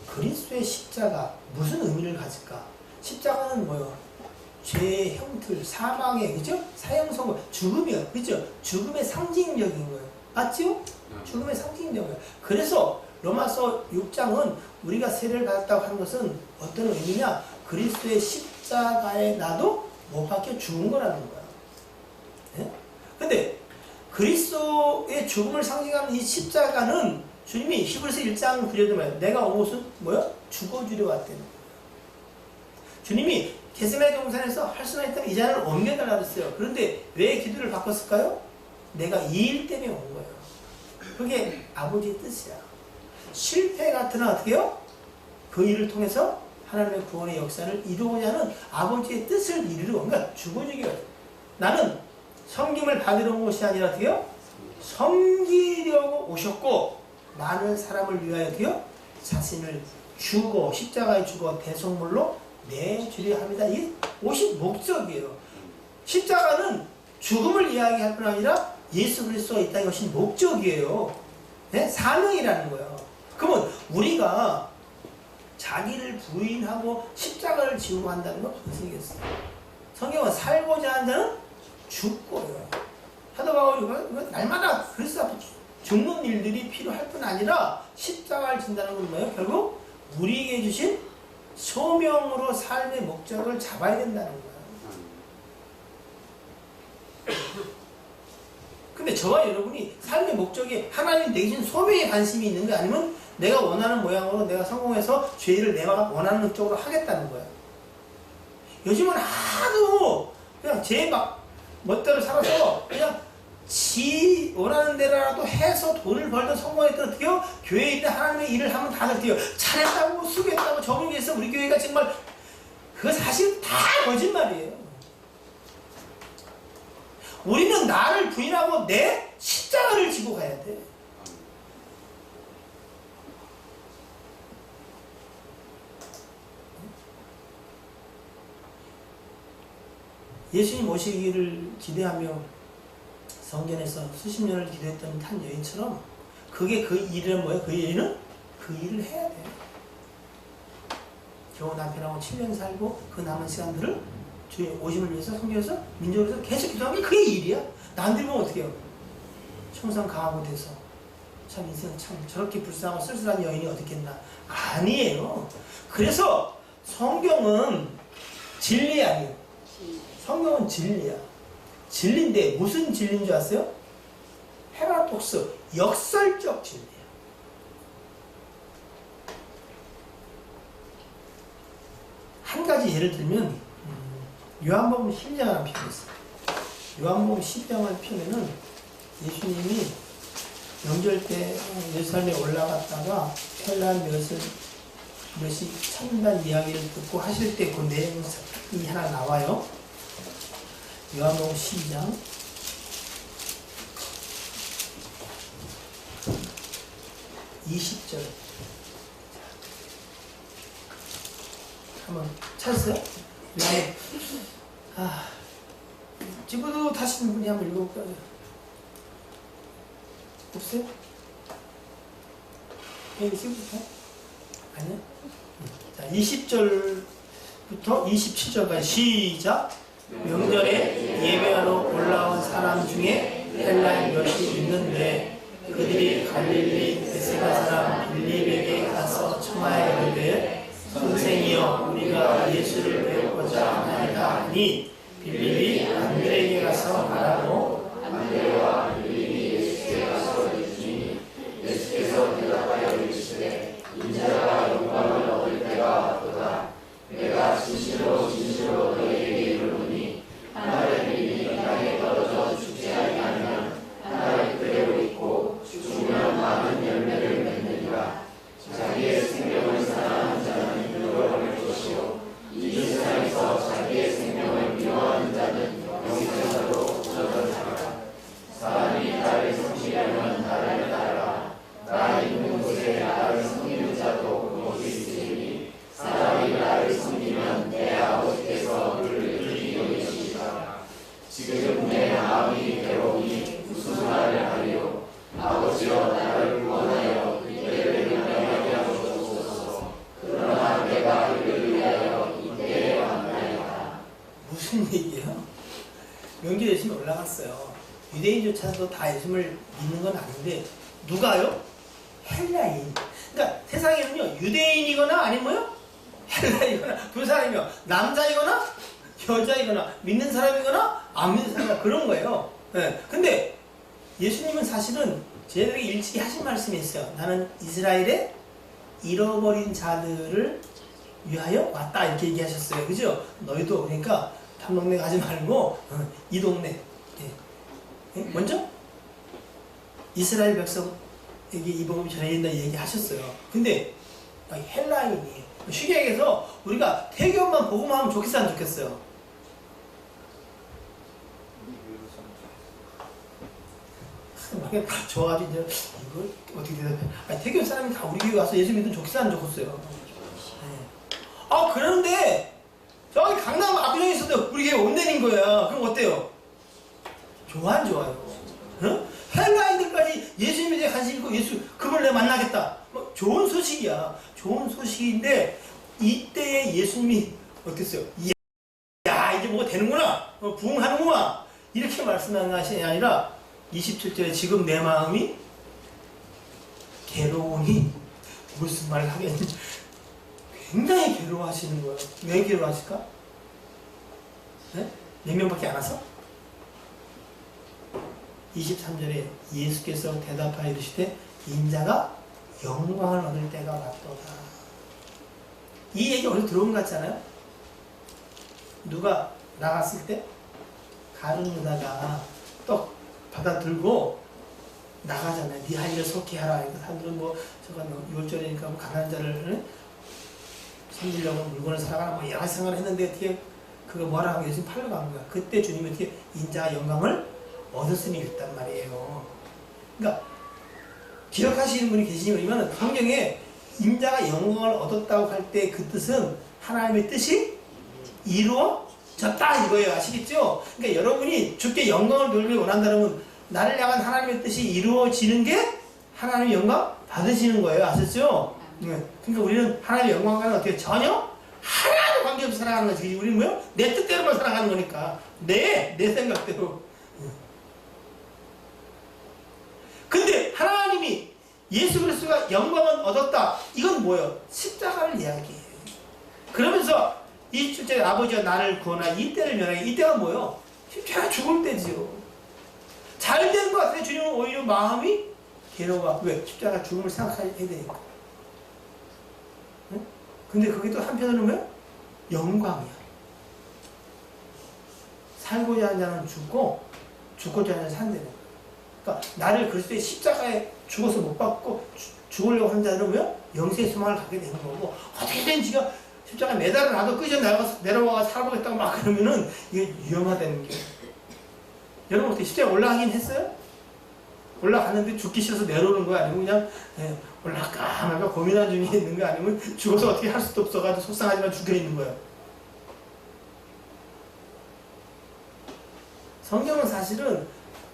그리스도의 십자가 무슨 의미를 가질까? 십자가는 뭐요? 죄의 형틀, 사망의, 그죠? 사형선고, 죽음이요, 그죠? 죽음의 상징적인 거예요. 맞죠? 죽음의 상징적인 거예요. 그래서 로마서 6장은 우리가 세례를 받았다고 하는 것은 어떤 의미냐? 그리스도의 십자가에 나도 못 박혀 죽은 거라는 거야. 예? 근데 그리스도의 죽음을 상징하는 이 십자가는 주님이 히브리서 1장 9절에 말해요. 내가 온 곳은 뭐야? 죽어주려 왔다는 거예요. 주님이 겟세마네 동산에서 할 수나 있다면 이 잔을 옮겨달라 그랬어요. 그런데 왜 기도를 바꿨을까요? 내가 이 일 때문에 온 거예요. 그게 아버지의 뜻이야. 실패 같으나 어떻게 해요? 그 일을 통해서 하나님의 구원의 역사를 이루고자 하는 아버지의 뜻을 이루려고, 그러니까 죽어주기 위해. 나는 섬김을 받으러 온 것이 아니라 어떻게 해요? 섬기려고 오셨고 많은 사람을 위하여 어떻게 해요? 자신을 주고 십자가에 죽어 대속물로 내주려 합니다. 이게 오신 목적이에요. 십자가는 죽음을 이야기할 뿐 아니라 예수 그리스도가 있다는 것이 목적이에요. 네? 사명이라는 거예요. 그러면 우리가 자기를 부인하고 십자가를 지고 한다는 건 무슨 얘기겠어요? 성경은 살고자 하는 자는 죽고요. 하다가 날마다 그리스도 앞에 죽는 일들이 필요할 뿐 아니라 십자가를 진다는 건 뭐예요? 결국 우리에게 주신 소명으로 삶의 목적을 잡아야 된다는 거예요. 근데 저와 여러분이 삶의 목적이 하나님 내게 주신 소명에 관심이 있는 게 아니면 내가 원하는 모양으로 내가 성공해서 죄를 내가 원하는 쪽으로 하겠다는 거예요. 요즘은 하도 그냥 제 멋대로 살아서 그냥 지 원하는 대로라도 해서 돈을 벌든 성공했든 어떻게 해요? 교회에 있는 하나님의 일을 하면 다들 어떻게 해요? 잘했다고 수고했다고 저분 위해서 우리 교회가 정말 그거 사실 다 거짓말이에요. 우리는 나를 부인하고 내 십자가를 지고 가야 돼. 예수님 오시기를 기대하며 성전에서 수십 년을 기도했던 한 여인처럼 그게 그 일은 뭐예요? 그 일은 그 일을 해야 돼요. 겨우 남편하고 7년 살고 그 남은 시간들을 주의 오심을 위해서 성전에서 민족에서 계속 기도하는 게 그게 일이야. 남들 보면 어떻게 해요? 청산 가하고 돼서 참 인생 참 저렇게 불쌍하고 쓸쓸한 여인이 어딨겠나. 아니에요. 그래서 성경은 진리 아니에요. 성경은 진리야. 진리인데 무슨 진리인 줄 아세요? 헤라톡스, 역설적 진리야. 한 가지 예를 들면 요한복음 12장을 표현이 있어요. 요한복음 12장을 표현은 예수님이 명절 때 예루살렘에 올라갔다가 헬란 몇이 참난 이야기를 듣고 하실 때 그 내용이 하나 나와요. 요한복음 12장 20절 한번 찾으세요? 찍어도 다시 분이 한번 읽어볼까요? 없어요? 여기 찍어볼까요? 아니요? 자, 20절부터 27절까지 시작! 명절에 예배하러 올라온 사람 중에 헬라인 몇이 있는데 그들이 갈릴리 베세다 사람 빌립에게 가서 청하여 이르되 선생이여 우리가 예수를 배우고자 하나이다 하니 빌립이 안드레에게 가서 말하고 안드레와 빌립이 예수께 가서 이르니 예수께서 대답하여 이르시되 인자가 영광을 얻을 때가 왔도다. 내가 진실로 너희에게 이르노니 하나님이 이 땅에 떨어져 죽지 아니하면 하나님 그대로 있고 죽으면 많은 열매를 맺느니라. 자기의 생명을 사랑하는 자는 잃어버릴 것이요 이 세상에서 자기의 생명을 나갔어요. 유대인조차도 다 예수님을 믿는 건 아닌데 누가요? 헬라인. 그러니까 세상에는요 유대인이거나 아니면 뭐요? 헬라이거나 두 사람이요. 남자이거나 여자이거나 믿는 사람이거나 안 믿는 사람이거나 그런 거예요. 네. 근데 예수님은 사실은 저희들에게 일찍이 하신 말씀이 있어요. 나는 이스라엘의 잃어버린 자들을 위하여 왔다 이렇게 얘기하셨어요. 그죠? 너희도 그러니까 한 동네 가지 말고 이 동네 먼저 이스라엘 백성에게 이 복음이 전해진다 얘기하셨어요. 근데 헬라인이 쉽게 얘기해서 우리가 태교만 복음하면 좋겠어 안 좋겠어요? 우리 교회로 삼죠. 좋아가지고 이제 이거 어떻게 대답해? 태교 사람이 다 우리 교회 와서 예수 믿으면 좋겠어 안 좋겠어요? 네. 아 그런데 저기 강남 압구정에 있어도 우리 교회 온다는 거야. 그럼 어때요? 좋아 안 좋아요? 응? 헬라인들까지 예수님에 대해 관심 있고 예수 그걸 내가 만나겠다. 뭐 좋은 소식이야. 좋은 소식인데 이때에 예수님이 어땠어요? 야 이제 뭐가 되는구나. 부흥하는구나. 이렇게 말씀하는 것이 아니라 27절에 지금 내 마음이 괴로우니 무슨 말을 하겠니? 굉장히 괴로워하시는 거예요. 왜 괴로워하실까? 네? 몇 명밖에 안 와서? 23절에 예수께서 대답하여 이르시되 인자가 영광을 얻을 때가 왔도다. 이 얘기 어디서 들어온 것 같잖아요? 누가 나갔을 때 가룟 유다가 떡 받아 들고 나가잖아요. 네 할 일을 속히 하라. 사람들은 뭐 저거 6월절이니까 뭐 가난한 자를 섬기려고 물건을 사가라 뭐 여러 생각을 했는데 어떻게 그거 뭐라 하고 예수님 팔러 간 거야. 그때 주님이 어떻게 인자가 영광을 얻었으니 있단 말이에요. 그러니까 기억하시는 분이 계시면 성경에 인자가 영광을 얻었다고 할 때 그 뜻은 하나님의 뜻이 이루어졌다 이거예요. 아시겠죠? 그러니까 여러분이 주께 영광을 돌리기 원한다면 나를 향한 하나님의 뜻이 이루어지는 게 하나님의 영광 받으시는 거예요. 아셨죠? 네. 그러니까 우리는 하나님의 영광과는 어떻게 전혀 하나도 관계없이 살아가는 거지. 우리는 뭐요? 내 뜻대로만 살아가는 거니까. 내 생각대로. 근데 하나님이 예수 그리스도가 영광을 얻었다. 이건 뭐예요? 십자가를 이야기해요. 그러면서 27절에 아버지가 나를 구원하 이때를 면하게. 이때가 뭐예요? 십자가 죽을 때지요. 잘된 것 같은데 주님은 오히려 마음이 괴로워. 왜? 십자가 죽음을 생각해야 되니까. 응? 근데 그게 또 한편으로는 뭐예요? 영광이야. 살고자 하는 자는 죽고 죽고자 하는 자는 산다는 거예요. 그러니까 나를 그리스도의 십자가에 죽어서 못 받고 죽으려고 하는 자는 뭐야? 영생의 소망을 갖게 되는 거고 어떻게든 지가 십자가에 매달아 놔도 끄져 내려와서 살아보겠다고 막 그러면은 이게 위험하다는 게. 여러분 어떻게 십자가에 올라가긴 했어요? 올라갔는데 죽기 싫어서 내려오는 거 아니면 그냥 올라갈까 말까 고민하는 중에 있는 거 아니면 죽어서 어떻게 할 수도 없어가지고 속상하지만 죽여 있는 거예요. 성경은 사실은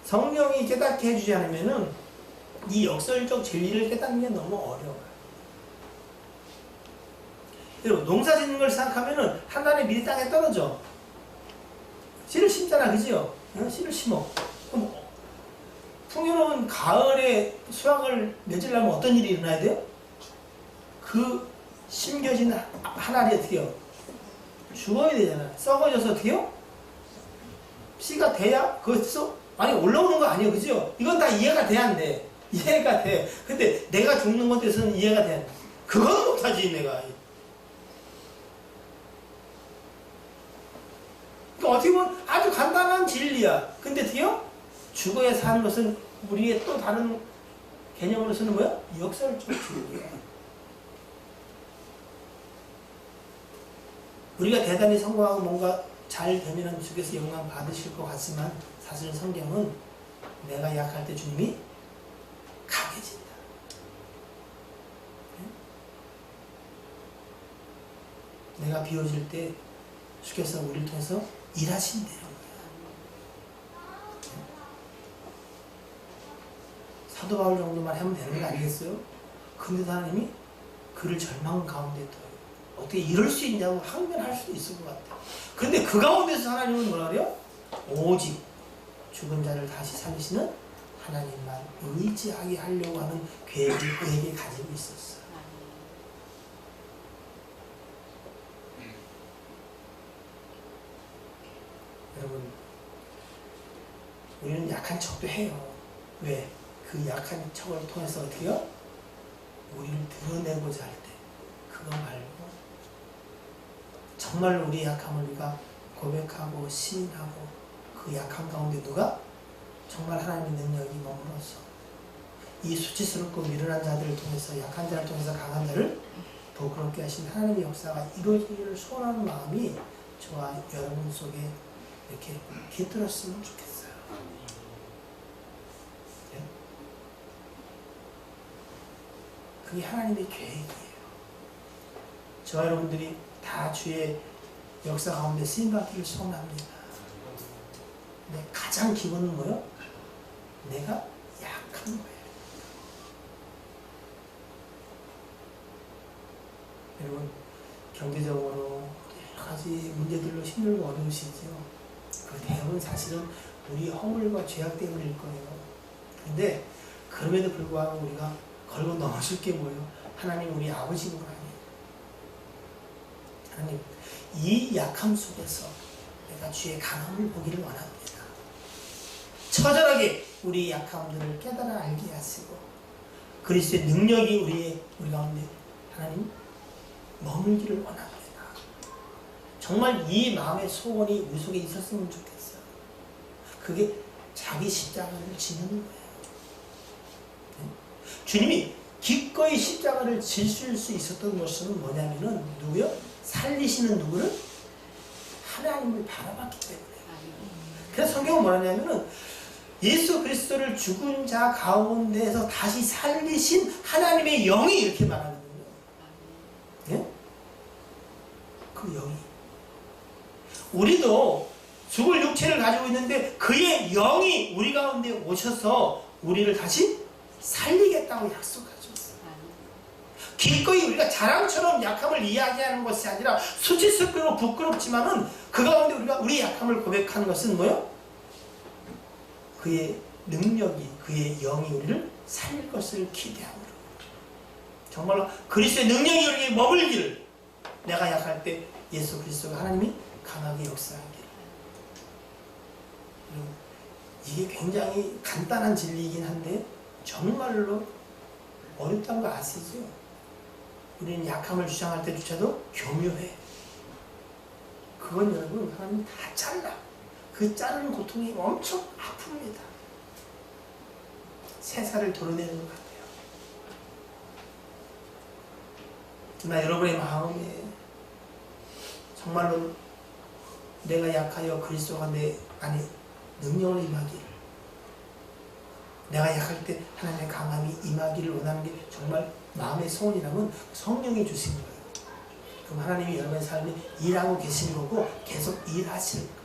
성령이 깨닫게 해주지 않으면은 이 역설적 진리를 깨닫는 게 너무 어려워요. 여러분 농사 짓는 걸 생각하면은 한 달에 미리 땅에 떨어져. 씨를 심잖아, 그지요? 씨를 심어. 그럼 풍요로운 가을에 수확을 맺으려면 어떤 일이 일어나야 돼요? 그 심겨진 한 알이 어떻게 해요? 죽어야 되잖아. 썩어져서 어떻게 해요? 씨가 돼야 그것서 아니 올라오는 거 아니에요, 그죠? 이건 다 이해가 돼야 안 돼. 이해가 돼. 근데 내가 죽는 것에 대해서는 이해가 돼. 그건 못하지 내가. 그러니까 어떻게 보면 아주 간단한 진리야. 근데 어떻게 해요? 죽어야 사는 것은 우리의 또 다른 개념으로서는 뭐야? 역설적 진리야. 우리가 대단히 성공하고 뭔가 잘 되면 주께서 영광 받으실 것 같지만 사실 성경은 내가 약할 때 주님이 강해진다. 내가 비워질 때 주께서 우리를 통해서 일하신대요. 사도 바울 정도만 하면 되는 거 아니겠어요? 근데 하나님이 그를 절망 가운데 둬요. 어떻게 이럴 수 있냐고 항변할 수도 있을 것 같아요. 근데 그 가운데서 하나님은 뭐라 그래요? 오직 죽은 자를 다시 살리시는 하나님만 의지하게 하려고 하는 계획을 그에게 가지고 있었어요. 여러분, 우리는 약한 척도 해요. 왜? 그 약한 척을 통해서 어떻게요? 우리를 드러내고자 할 때 그거 말고 정말 우리의 약함을 우리가 고백하고 시인하고 그 약함 가운데 누가? 정말 하나님의 능력이 머물러서 이 수치스럽고 미련한 자들을 통해서 약한 자를 통해서 강한 자를 부끄럽게 하신 하나님의 역사가 이루어지기를 소원하는 마음이 저와 여러분 속에 이렇게 깃들었으면 좋겠어요. 네? 그게 하나님의 계획이에요. 저와 여러분들이 다 주의 역사 가운데 쓰임받기를 소원합니다. 근데 가장 기본은 뭐요? 내가 약한 거예요. 여러분, 경제적으로 여러 가지 문제들로 힘들고 어려우시죠. 그 대부분 사실은 우리 허물과 죄악 때문일 거예요. 근데 그럼에도 불구하고 우리가 걸고 넘어질 게 뭐예요? 하나님 우리 아버지인 거 아니에요. 하나님, 이 약함 속에서 내가 주의 강함을 보기를 원합니다. 처절하게 우리 약함들을 깨달아 알게 하시고 그리스도의 능력이 우리 가운데 하나님 머물기를 원합니다. 정말 이 마음의 소원이 우리 속에 있었으면 좋겠어요. 그게 자기 십자가를 지는 거예요. 네? 주님이 기꺼이 십자가를 지실 수 있었던 것은 뭐냐면은 누구요? 살리시는 누구를? 하나님을 바라봤기 때문에. 그래서 성경은 뭐냐면은 예수 그리스도를 죽은 자 가운데에서 다시 살리신 하나님의 영이 이렇게 말하거든요. 예? 그 영이. 우리도 죽을 육체를 가지고 있는데 그의 영이 우리 가운데 오셔서 우리를 다시 살리겠다고 약속하죠. 기꺼이 우리가 자랑처럼 약함을 이야기하는 것이 아니라 수치스럽고 부끄럽지만은 그 가운데 우리가 우리 약함을 고백하는 것은 뭐요? 그의 능력이, 그의 영이 우리를 살릴 것을 기대함으로 정말로 그리스도의 능력이 우리에게 머물기를, 내가 약할 때 예수 그리스도가 하나님이 강하게 역사하기를. 이게 굉장히 간단한 진리이긴 한데 정말로 어렵다는 거 아시죠? 우리는 약함을 주장할 때조차도 교묘해. 그건 여러분 하나님 다 잘라. 그 자르는 고통이 엄청 아픕니다. 새살을 도려내는 것 같아요. 그러나 여러분의 마음에 정말로 내가 약하여 그리스도가 내 안에 능력을 임하기를, 내가 약할 때 하나님의 강함이 임하기를 원하는 게 정말 마음의 소원이라면 성령이 주신 거예요. 그럼 하나님이 여러분의 삶에 일하고 계신 거고 계속 일하실 거예요.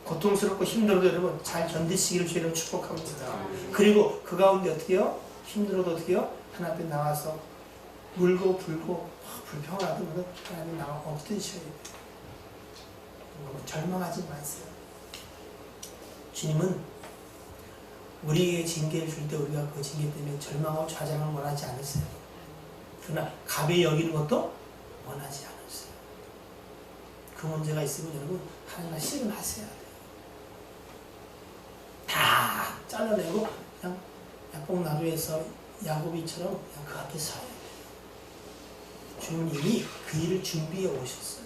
고통스럽고 힘들어도 여러분 잘 견디시기를 주의로 축복합니다. 그리고 그 가운데 어떻게 해요? 힘들어도 어떻게 해요? 하나님 앞에 나와서 울고 불고 불평하더라도 하나님 나와 엎드리셔야 돼요. 절망하지 마세요. 주님은 우리에게 징계를 줄 때 우리가 그 징계 때문에 절망하고 좌장을 원하지 않으세요. 그러나 가벼이 여기는 것도 원하지 않으세요. 그 문제가 있으면 여러분 하나님과 씨름하셔야 돼요. 다 잘라내고 그냥 약봉나루에서 야곱이처럼 그냥 그 앞에 서야 돼요. 주님은 이미 그 일을 준비해 오셨어요.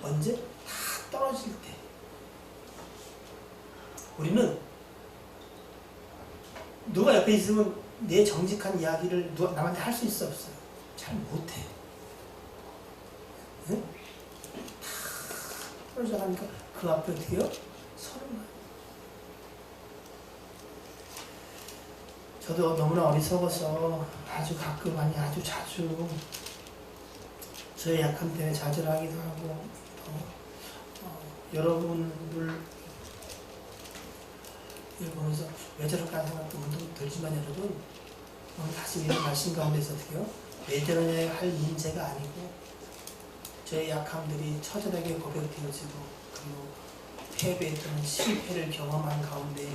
언제? 다 떨어질 때. 우리는 누가 옆에 있으면 내 정직한 이야기를 누가 남한테 할 수 있어 없어요? 잘 못해. 응? 다 떨어져 가니까 그 앞에 어떻게 해요? 서는 거예요. 저도 너무나 어리석어서 아주 가끔, 아니 아주 자주 저의 약함 때문에 좌절하기도 하고 여러분들 이걸 보면서 왜 저럴까 하는 생각도 문득 들지만 여러분 오늘 다시 이런 말씀 가운데서 어떻게 해요? 왜 저러냐 할 문제가 아니고 저의 약함들이 처절하게 고백되어지고 그리고 패배 또는 실패를 경험한 가운데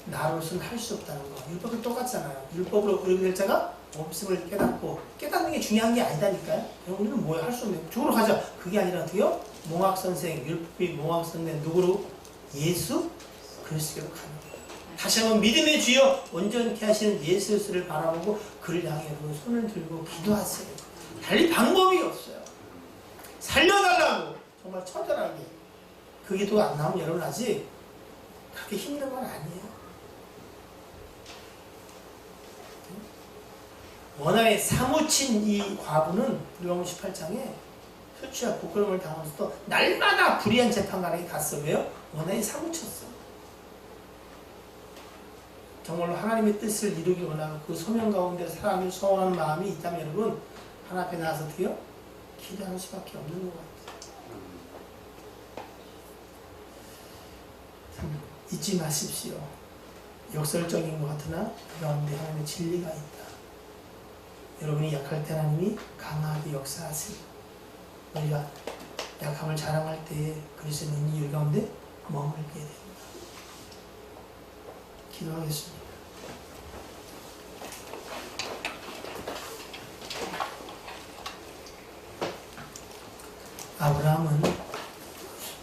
나로서는 할 수 없다는 거. 율법이 똑같잖아요. 율법으로 의롭게 될 자가 없음을 깨닫고 깨닫는 게 중요한 게 아니다니까요. 우리는 뭐야 할 수 없는 죽으러 가자. 그게 아니라 어떻게요? 몽학선생 율법이 몽학선생 누구로? 예수 그리스도로 가는 거예요. 다시 한번 믿음의 주여 온전케 하시는 예수 그리스도를 바라보고 그를 향해 여러분 손을 들고 기도하세요. 달리 방법이 없어요. 살려달라고 정말 처절하게 그 기도가 안 나오면 여러분 아직 그렇게 힘든 건 아니에요. 원하에 사무친 이 과부는 누가복음 18장에 수치와 부끄러움을 당하면서도 날마다 불의한 재판관에게 갔어. 왜요? 원하에 사무쳤어. 정말로 하나님의 뜻을 이루기 원하고 그 소명 가운데 사람이 소원하는 마음이 있다면 여러분 하나님 앞에 나와서 어떻게요? 기도하는 수밖에 없는 것 같아요. 참 잊지 마십시오. 역설적인 것 같으나 그 가운데 하나님의 진리가 있다. 여러분이 약할 때 하나님이 강하게 역사하세요. 우리가 약함을 자랑할 때에 그리스도는 이 가운데 머물게 됩니다. 기도하겠습니다. 아브라함은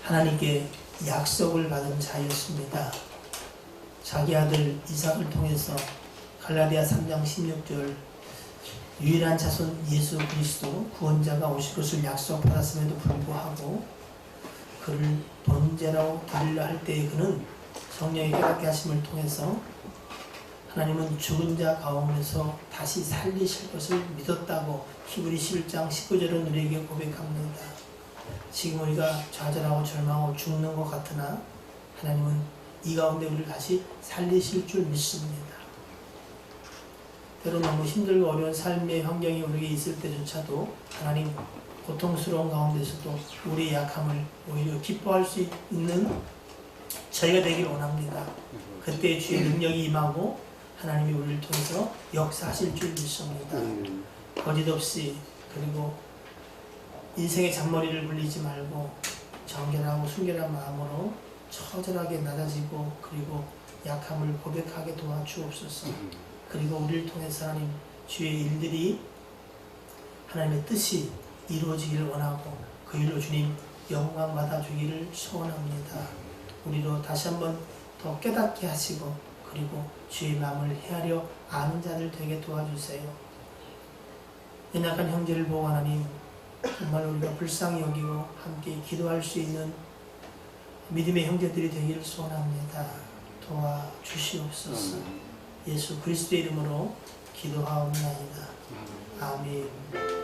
하나님께 약속을 받은 자였습니다. 자기 아들 이삭을 통해서 갈라디아 3장 16절 유일한 자손 예수 그리스도 구원자가 오실 것을 약속받았음에도 불구하고 그를 번제로 드리려 할 때에 그는 성령의 깨닫게 하심을 통해서 하나님은 죽은 자 가운데서 다시 살리실 것을 믿었다고 히브리 11장 19절은 우리에게 고백합니다. 지금 우리가 좌절하고 절망하고 죽는 것 같으나 하나님은 이 가운데 우리를 다시 살리실 줄 믿습니다. 때로 너무 힘들고 어려운 삶의 환경이 우리에게 있을 때조차도 하나님 고통스러운 가운데서도 우리의 약함을 오히려 기뻐할 수 있는 저희가 되길 원합니다. 그때 주의 능력이 임하고 하나님이 우리를 통해서 역사하실 줄 믿습니다. 거짓없이 그리고 인생의 잔머리를 굴리지 말고 정결하고 순결한 마음으로 처절하게 낮아지고 그리고 약함을 고백하게 도와주옵소서. 그리고 우리를 통해서 하나님 주의 일들이 하나님의 뜻이 이루어지기를 원하고 그 일로 주님 영광 받아주기를 소원합니다. 우리로 다시 한번 더 깨닫게 하시고 그리고 주의 마음을 헤아려 아는 자들 되게 도와주세요. 연약한 형제를 보고 하나님 정말 우리가 불쌍히 여기고 함께 기도할 수 있는 믿음의 형제들이 되기를 소원합니다. 도와주시옵소서. 예수 그리스도의 이름으로 기도하옵나이다. 아멘.